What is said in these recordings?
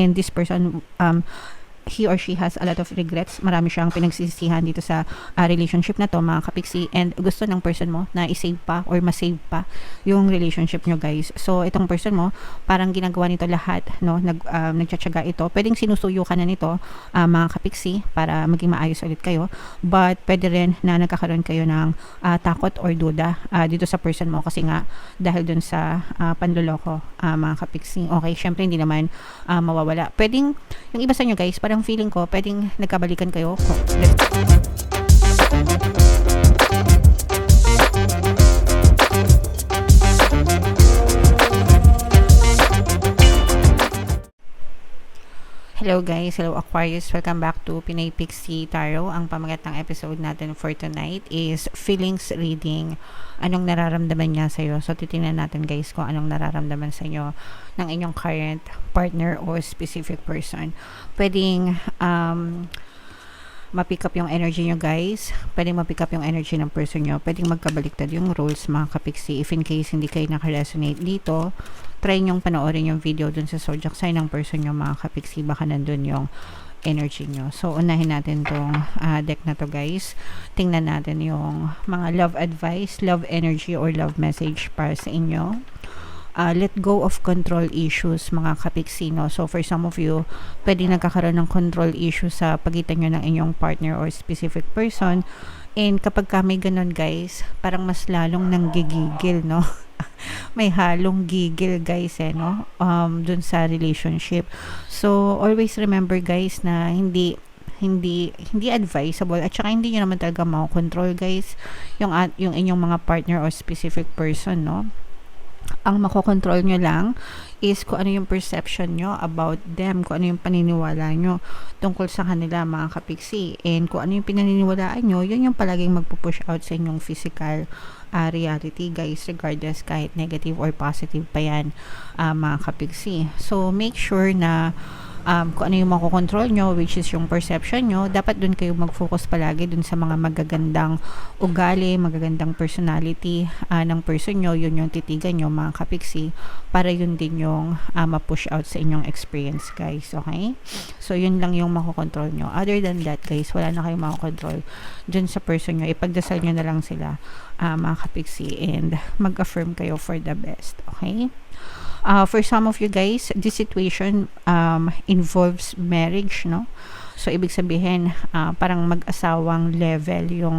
and this person, he or she has a lot of regrets. Marami siyang pinagsisisihan dito sa relationship na to, mga kapiksi, and gusto ng person mo na i-save pa or ma-save pa yung relationship nyo, guys. So itong person mo, parang ginagawa nito lahat, no? Nagtsatsaga ito. Pwedeng sinusuyo ka na nito, mga kapiksi, para maging maayos ulit kayo, but pwede rin na nagkakaroon kayo ng takot or duda dito sa person mo, kasi nga dahil dun sa panloloko, mga kapiksi. Okay, syempre hindi naman mawawala. Pwedeng yung iba sa inyo, guys, parang feeling ko pwedeng nagkabalikan kayo. Hello guys, hello Aquarius, welcome back to Pinay Pixie Tarot. Ang pamagat ng episode natin for tonight is feelings reading. Anong nararamdaman niya sa'yo? So titingnan natin, guys, kung anong nararamdaman sa inyo ng inyong current partner or specific person. Pwedeng ma-pick up yung energy nyo, guys. Pwedeng ma-pick up yung energy ng person nyo. Pwedeng magkabaliktad yung roles, mga kapiksi. If in case hindi kayo nakaresonate dito, try nyong panoorin yung video dun sa zodiac sign ng person nyo, mga kapiksi. Baka nandun yung energy nyo. So, unahin natin tong deck na to, guys. Tingnan natin yung mga love advice, love energy, or love message para sa inyo. Let go of control issues, mga kapiksi, no? So for some of you, pwede nagkakaroon ng control issues sa pagitan nyo ng inyong partner or specific person, and kapag ka may ganun, guys, parang mas lalong nanggigigil, no? May halong gigil, guys, no? Dun sa relationship. So always remember, guys, na hindi advisable, at saka hindi nyo naman talaga makokontrol, guys, yung inyong mga partner or specific person, no? Ang makokontrol nyo lang is kung ano yung perception nyo about them, kung ano yung paniniwala nyo tungkol sa kanila, mga kapiksi, and kung ano yung pinaniniwalaan nyo, yun yung palaging magpupush out sa inyong physical reality, guys, regardless kahit negative or positive pa yan, mga kapiksi. So make sure na kung ano yung makokontrol nyo, which is yung perception nyo, dapat dun kayo mag-focus palagi dun sa mga magagandang ugali, magagandang personality ng person nyo. Yun yung titigan nyo, mga kapiksi, para yun din yung ma-push out sa inyong experience, guys. Okay? So yun lang yung makokontrol nyo. Other than that, guys, wala na kayong makokontrol dun sa person nyo. Ipagdasal nyo na lang sila, mga kapiksi, and mag-affirm kayo for the best. Okay? For some of you, guys, this situation involves marriage, no? So ibig sabihin, parang mag-asawang level yung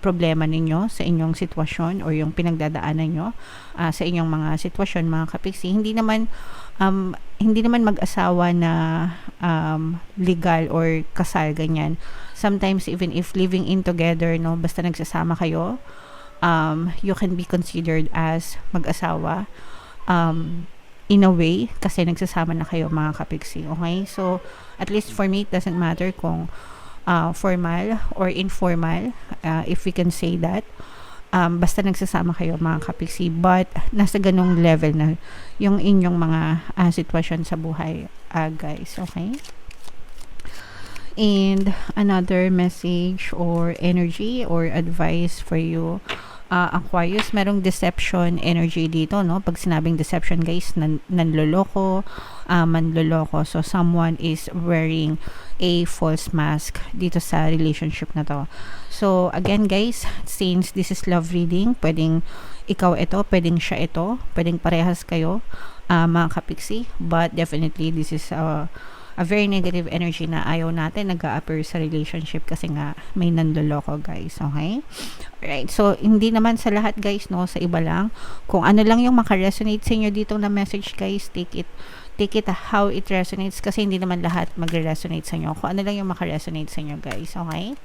problema ninyo sa inyong sitwasyon or yung pinagdadaanan nyo sa inyong mga sitwasyon, mga kapiksi. Hindi naman mag-asawa na legal or kasal, ganyan. Sometimes even if living in together, no, basta nagsasama kayo, you can be considered as mag-asawa in a way, kasi nagsasama na kayo, mga kapiksi. Okay? So at least for me, it doesn't matter kung formal or informal, if we can say that, basta nagsasama kayo, mga kapiksi, but nasa ganong level na yung inyong mga sitwasyon sa buhay, guys. Okay? And another message or energy or advice for you, Aquarius, merong deception energy dito, no? Pag sinabing deception, guys, manloloko. So someone is wearing a false mask dito sa relationship na to. So again, guys, since this is love reading, pwedeng ikaw ito, pwedeng siya ito, pwedeng parehas kayo, mga kapiksi, but definitely this is a very negative energy na ayaw natin nag-a-appear sa relationship, kasi nga may nandoloko, guys. Okay? Alright. So hindi naman sa lahat, guys, no? Sa iba lang. Kung ano lang yung makaresonate sa inyo dito na message, guys, take it how it resonates, kasi hindi naman lahat magre-resonate sa inyo. Kung ano lang yung makaresonate sa inyo, guys. Okay?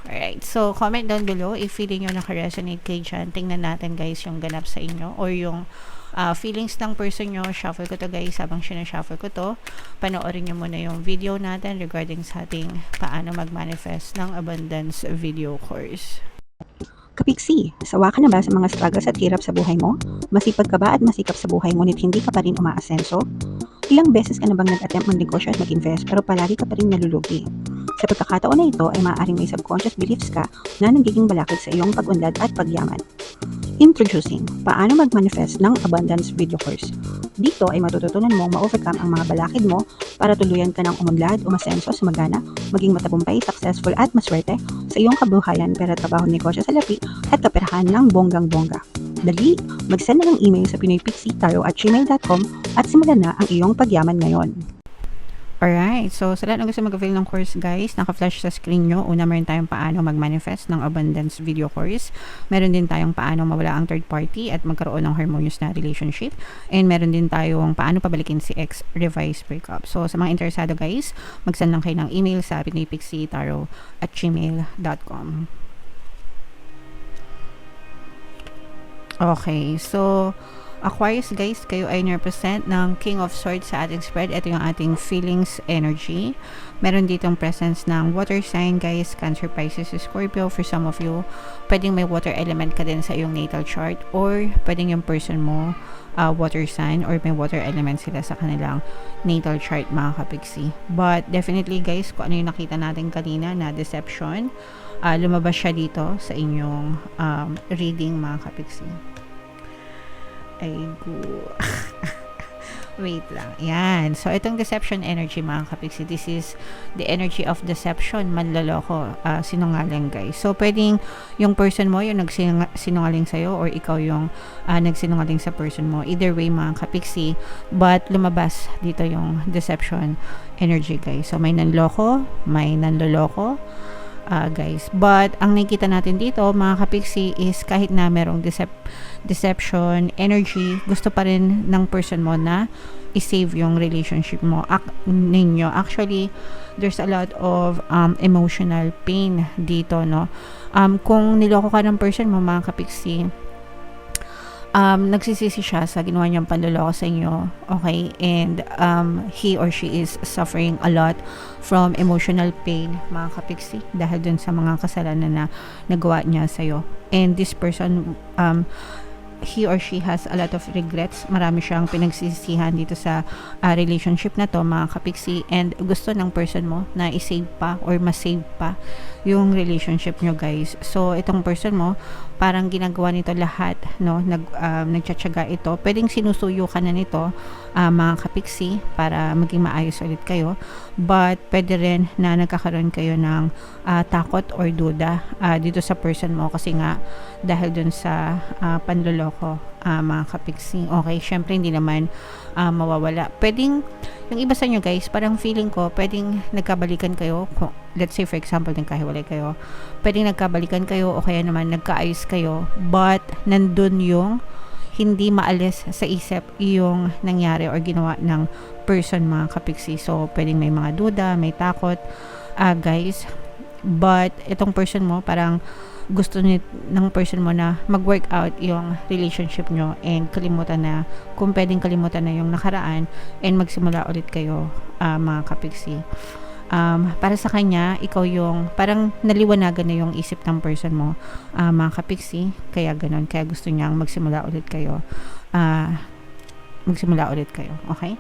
Alright. So comment down below if feeling nyo naka-resonate kayo dyan. Tingnan natin, guys, yung ganap sa inyo or yung feelings ng person nyo. Shuffle ko to, guys. Habang sinashuffle ko to, panoorin nyo muna yung video natin regarding sa ating paano mag-manifest ng abundance video course. Kapiksi, sawa ka na ba sa mga struggles at hirap sa buhay mo? Masipag ka ba at masikap sa buhay ngunit hindi ka pa rin umaasenso? Ilang beses ka na bang nag-attempt magnegosyo at mag-invest pero palagi ka pa rin nalulugi? Sa pagkakataon na ito ay maaaring may subconscious beliefs ka na nagiging balakid sa iyong pag-unlad at pagyaman. Introducing, paano mag-manifest ng abundance video course. Dito ay matututunan mong ma-overcome ang mga balakid mo para tuluyan ka ng umunlad, umasenso, sumagana, maging matagumpay, successful at maswerte sa iyong kabuhayan, pera, trabaho, negosyo sa lapi at kaperahan ng bonggang-bongga. Dali, mag-send na ng email sa pinoypixie@gmail.com at simulan na ang iyong pagyaman ngayon. Alright, so sa lahat ng gusto mag-avail ng course guys, naka-flash sa screen nyo. Una, meron tayong paano mag-manifest ng abundance video course. Meron din tayong paano mawala ang third party at magkaroon ng harmonious na relationship. And meron din tayong paano pabalikin si ex, revise breakup. So sa mga interesado guys, mag-send lang kayo ng email sa pinoypixie@gmail.com. Okay, so Aquarius guys, kayo ay represent ng King of Swords sa ating spread. Ito yung ating feelings energy. Meron ditong presence ng water sign guys, Cancer, Pisces, Scorpio. For some of you, pwedeng may water element ka din sa iyong natal chart, or pwedeng yung person mo water sign or may water element sila sa kanilang natal chart, mga kapiksi. But definitely guys, kung ano yung nakita natin kanina na deception, lumabas siya dito sa inyong reading, mga kapiksi. Ay, wait lang. Yan. So, itong deception energy, mga kapiksi, this is the energy of deception, manloloko, sinungaling, guys. So, pwedeng yung person mo, yung nagsinungaling sa'yo, or ikaw yung nagsinungaling sa person mo. Either way, mga kapiksi, but lumabas dito yung deception energy, guys. So, may nanloko, may nanloloko, guys. But, ang nakikita natin dito, mga kapiksi, is kahit na merong deception energy, gusto pa rin ng person mo na i-save yung relationship mo ninyo. Actually, there's a lot of emotional pain dito, no? Kung niloko ka ng person mo, mga kapiksi, nagsisisi siya sa ginawa niyang panloloko sa inyo, okay? And he or she is suffering a lot from emotional pain, mga kapiksi, dahil dun sa mga kasalanan na nagawa niya sa'yo. And this person, he or she has a lot of regrets. Marami siyang pinagsisisihan dito sa relationship na to, mga kapiksi, and gusto ng person mo na i-save pa or ma-save pa yung relationship nyo, guys. So, itong person mo, parang ginagawa nito lahat, no? Nagtsatsaga ito. Pwedeng sinusuyo ka na nito, mga kapiksi, para maging maayos ulit kayo. But, pwede rin na nagkakaroon kayo ng takot or duda dito sa person mo, kasi nga, dahil dun sa panloloko, mga kapiksi. Okay, syempre hindi naman mawawala. Pwedeng, yung iba sa inyo guys, parang feeling ko, pwedeng nagkabalikan kayo. Let's say for example, nagkahiwalay kayo. Pwedeng nagkabalikan kayo, o kaya naman nagkaayos kayo, but nandun yung hindi maalis sa isip yung nangyari or ginawa ng person, mga kapiksi. So, pwedeng may mga duda, may takot, guys. But, itong person mo, parang gusto ng person mo na mag-work out yung relationship nyo, and kalimutan na, kung pwedeng kalimutan na yung nakaraan, and magsimula ulit kayo, mga kapiksi. Para sa kanya, ikaw yung parang naliwanagan na yung isip ng person mo, mga kapiksi, kaya ganon, kaya gusto niyang magsimula ulit kayo, okay?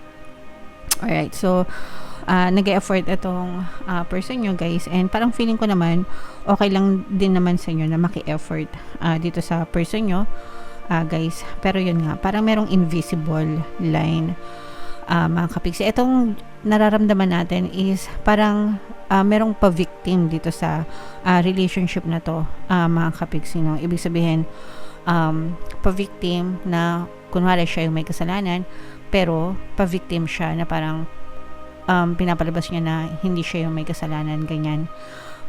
Alright, so nag-e-effort itong person nyo, guys, and parang feeling ko naman okay lang din naman sa inyo na maki-effort dito sa person nyo, guys, pero yun nga, parang merong invisible line, mga kapiksi. Itong nararamdaman natin is parang merong pa-victim dito sa relationship na to, mga kapiksi, no? Ibig sabihin, pa-victim na kunwari siya yung may kasalanan, pero pa-victim siya na parang pinapalabas niya na hindi siya yung may kasalanan, ganyan.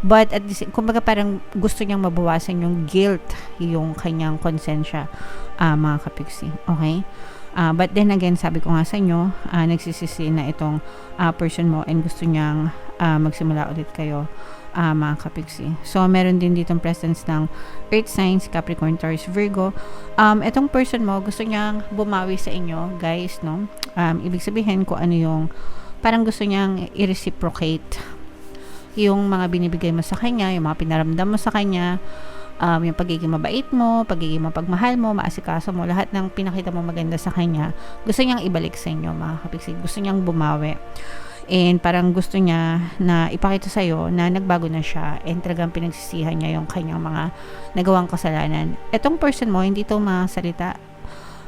But at the kumbaga parang gusto niyang mabawasan yung guilt, yung kanyang konsensya, mga kapiksi, okay? But then again, sabi ko nga sa inyo, nagsisisi na itong person mo, and gusto niyang magsimula ulit kayo, mga kapiksi. So, meron din ditong presence ng Earth signs, Capricorn, Taurus, Virgo. Itong person mo, gusto niyang bumawi sa inyo, guys, no? Ibig sabihin ko ano yung parang gusto niyang i-reciprocate yung mga binibigay mo sa kanya, yung mga pinaramdam mo sa kanya, yung pagiging mabait mo, pagiging mapagmahal mo, maasikaso mo, lahat ng pinakita mo maganda sa kanya, gusto niyang ibalik sa inyo, mga kapiksi. Gusto niyang bumawi. And parang gusto niya na ipakita sa'yo na nagbago na siya and talagang pinagsisihan niya yung kanyang mga nagawang kasalanan. Etong person mo, hindi to masalita.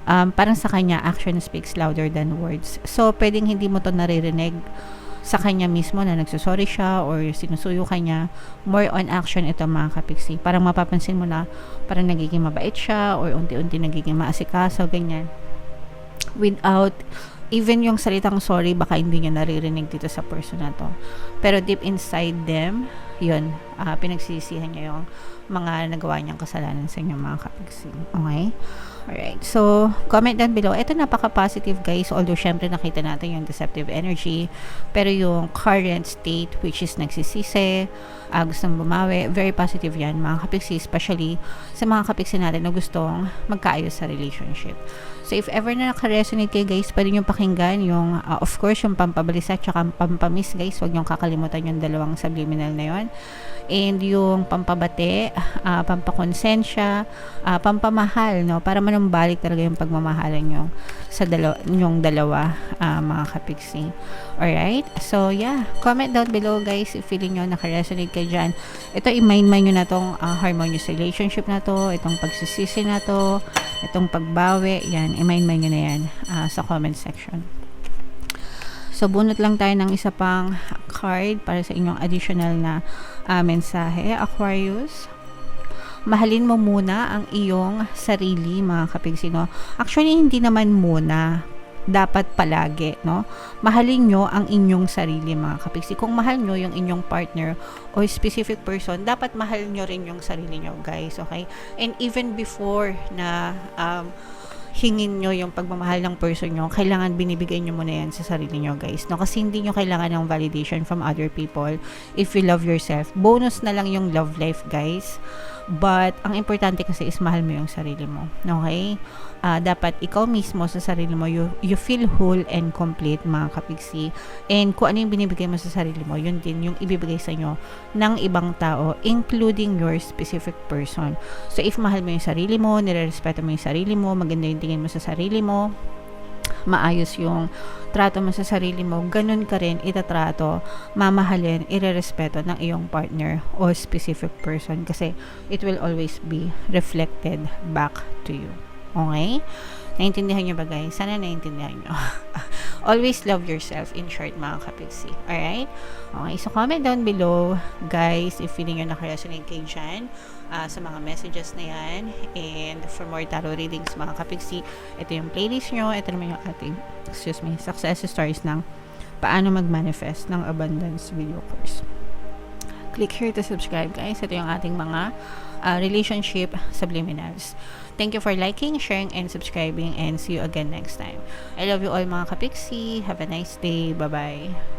Parang sa kanya, action speaks louder than words. So, pwedeng hindi mo to naririnig sa kanya mismo na nagsusorry siya or sinusuyo kanya. More on action ito, mga kapiksi. Parang mapapansin mo na parang nagiging mabait siya or unti-unti nagiging maasikaso, ganyan. Without even yung salitang sorry, baka hindi niya naririnig dito sa person na to. Pero deep inside them, yun, pinagsisihan niya yung mga nagawa niyang kasalanan sa inyo, mga kapiksi. Okay? Alright, so comment down below. Ito napaka-positive, guys, although syempre nakita natin yung deceptive energy, pero yung current state, which is nagsisisi, gustong bumawi, very positive yan, mga kapiksi, especially sa mga kapiksi natin na gustong magkaayos sa relationship. So if ever na naka-resonate kayo, guys, pwede nyo pakinggan yung, of course, yung pampabalisa at pampamiss, guys. Huwag nyo kakalimutan yung dalawang subliminal na yon. And yung pampabate, pampakonsensya, pampamahal, no? Para manumbalik talaga yung pagmamahalan nyo sa yung dalawa, mga kapiksi. Alright? So, yeah. Comment down below, guys, if feeling nyo naka-resonate kayo dyan. Ito, i-mind nyo na tong harmonious relationship na to, itong pagsisisi na to, itong pagbawi, yan, i-mind nyo na yan sa comment section. So, bunot lang tayo ng isa pang card para sa inyong additional na mensahe. Aquarius, mahalin mo muna ang iyong sarili, mga kapiksi, no? Actually, hindi naman muna. Dapat palagi, no? Mahalin nyo ang inyong sarili, mga kapiksi. Kung mahal nyo yung inyong partner or specific person, dapat mahal nyo rin yung sarili nyo, guys, okay? And even before na hingin nyo yung pagmamahal ng person nyo, kailangan binibigay nyo muna yan sa sarili nyo, guys, no? Kasi hindi nyo kailangan ng validation from other people if you love yourself. Bonus na lang yung love life, guys. But, ang importante kasi is mahal mo yung sarili mo. Okay? Dapat ikaw mismo sa sarili mo, you feel whole and complete, mga kapiksi. And kung ano yung binibigay mo sa sarili mo, yun din yung ibibigay sa inyo ng ibang tao, including your specific person. So, if mahal mo yung sarili mo, nirerespeto mo yung sarili mo, maganda yung tingin mo sa sarili mo, maayos yung trato mo sa sarili mo, ganun ka rin itatrato, mamahalin, irerespeto ng iyong partner o specific person kasi it will always be reflected back to you. Okay? Naintindihan nyo ba, guys? Sana naintindihan nyo. Always love yourself, in short, mga kapiksi. Alright? Okay, so comment down below, guys, if feeling nyo nakaresonate kayo dyan sa mga messages na yan. And for more tarot readings, mga kapiksi, ito yung playlist nyo. Ito naman yung ating, success stories ng paano mag-manifest ng abundance video course. Click here to subscribe, guys. Ito yung ating mga relationship subliminals. Thank you for liking, sharing, and subscribing, and see you again next time. I love you all, mga kapiksi. Have a nice day. Bye-bye.